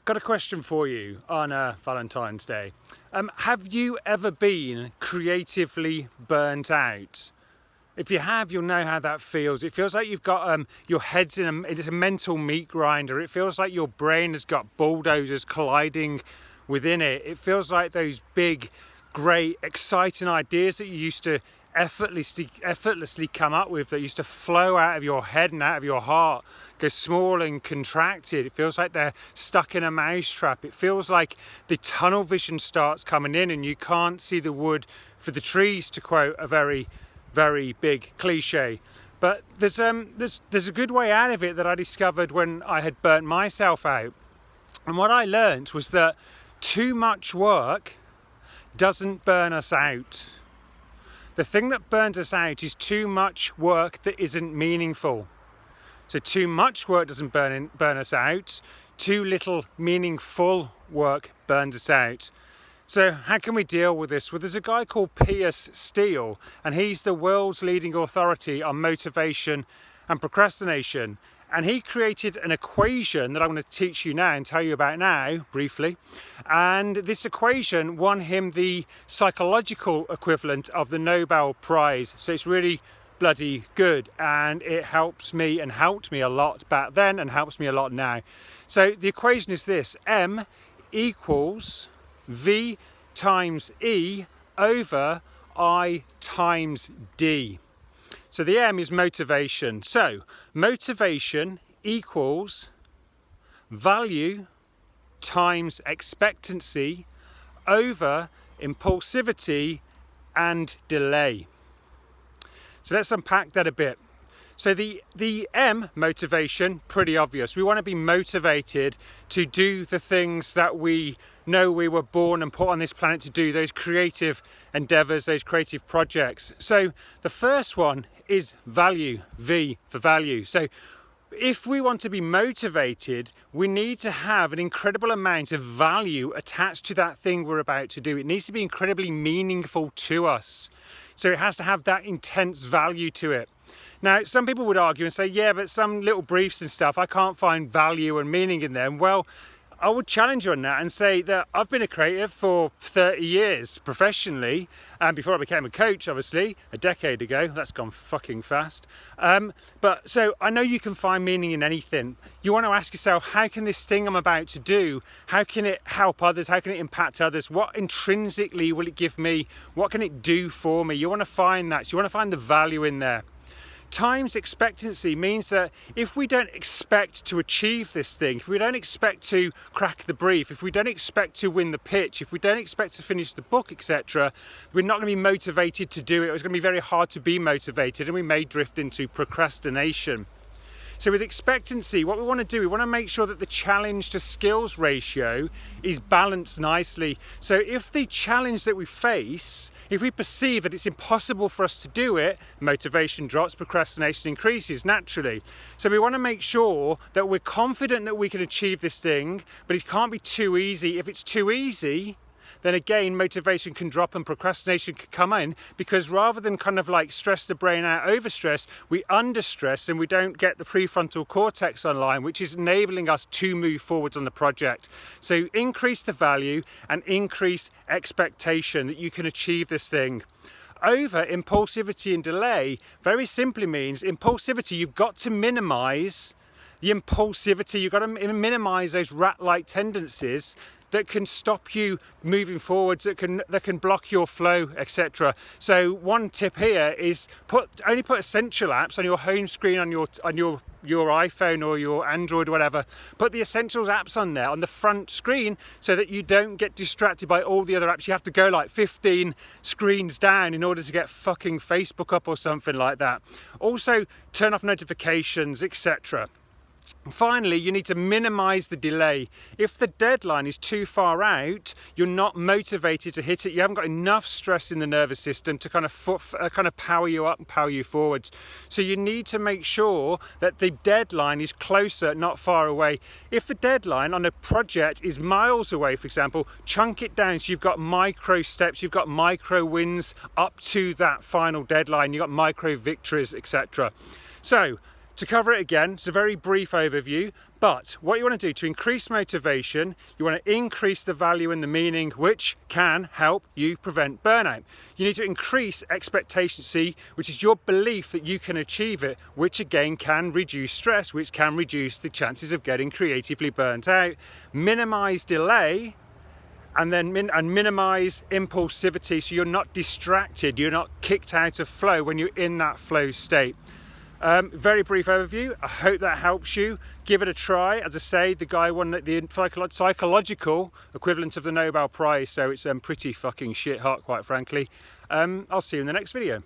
Got a question for you on Valentine's Day. Have you ever been creatively burnt out? If you have, you'll know how that feels. It feels like you've got your head's it's a mental meat grinder. It feels like your brain has got bulldozers colliding within it. It feels like those big, great, exciting ideas that you used to effortlessly come up with, that used to flow out of your head and out of your heart, go small and contracted. It feels like they're stuck in a mousetrap. It feels like the tunnel vision starts coming in and you can't see the wood for the trees, to quote a very, very big cliche. But there's a good way out of it that I discovered when I had burnt myself out. And what I learned was that too much work doesn't burn us out. The thing that burns us out is too much work that isn't meaningful. So too much work doesn't burn us out. Too little meaningful work burns us out. So how can we deal with this? Well, there's a guy called Piers Steel, and he's the world's leading authority on motivation and procrastination. And he created an equation that I'm going to teach you now and tell you about now, briefly. And this equation won him the psychological equivalent of the Nobel Prize. So it's really bloody good. And it helps me and helped me a lot back then and helps me a lot now. So the equation is this: M equals V times E over I times D. So the M is motivation. So motivation equals value times expectancy over impulsivity and delay. So let's unpack that a bit. So the M, motivation, pretty obvious. We want to be motivated to do the things that we know we were born and put on this planet to do, those creative endeavors, those creative projects. So the first one is value, V for value. So if we want to be motivated, we need to have an incredible amount of value attached to that thing we're about to do. It needs to be incredibly meaningful to us. So it has to have that intense value to it. Now, some people would argue and say, yeah, but some little briefs and stuff, I can't find value and meaning in them. Well, I would challenge you on that and say that I've been a creative for 30 years professionally, and before I became a coach, obviously, a decade ago. That's gone fucking fast. But so I know you can find meaning in anything. You want to ask yourself, how can this thing I'm about to do, how can it help others? How can it impact others? What intrinsically will it give me? What can it do for me? You want to find that. So you want to find the value in there. Times expectancy means that if we don't expect to achieve this thing, if we don't expect to crack the brief, if we don't expect to win the pitch, if we don't expect to finish the book, etc., we're not going to be motivated to do it. It's going to be very hard to be motivated, and we may drift into procrastination. So with expectancy, what we want to do, we want to make sure that the challenge to skills ratio is balanced nicely. So if the challenge that we face, if we perceive that it's impossible for us to do it, motivation drops, procrastination increases naturally. So we want to make sure that we're confident that we can achieve this thing, but it can't be too easy. If it's too easy, then again, motivation can drop and procrastination can come in, because rather than kind of like stress the brain out, overstress, we understress and we don't get the prefrontal cortex online, which is enabling us to move forwards on the project. So increase the value and increase expectation that you can achieve this thing. Over impulsivity and delay very simply means impulsivity, you've got to minimize the impulsivity, you've got to minimize those rat-like tendencies that can stop you moving forwards, that can block your flow, etc. So one tip here is only put essential apps on your home screen on your iPhone or your Android or whatever. Put the essentials apps on there on the front screen so that you don't get distracted by all the other apps. You have to go like 15 screens down in order to get fucking Facebook up or something like that. Also turn off notifications, etc. Finally, you need to minimize the delay. If the deadline is too far out, you're not motivated to hit it. You haven't got enough stress in the nervous system to kind of power you up and power you forwards. So you need to make sure that the deadline is closer, not far away. If the deadline on a project is miles away, for example, chunk it down so you've got micro steps, you've got micro wins up to that final deadline, you've got micro victories, etc. So To cover it again, it's a very brief overview, but what you want to do to increase motivation, you want to increase the value and the meaning, which can help you prevent burnout. You need to increase expectancy, which is your belief that you can achieve it, which again can reduce stress, which can reduce the chances of getting creatively burnt out. Minimize delay, and then minimize impulsivity, so you're not distracted, you're not kicked out of flow when you're in that flow state. Very brief overview. I hope that helps you. Give it a try. As I say, the guy won the psychological equivalent of the Nobel Prize, so it's pretty fucking shit hot, quite frankly. I'll see you in the next video.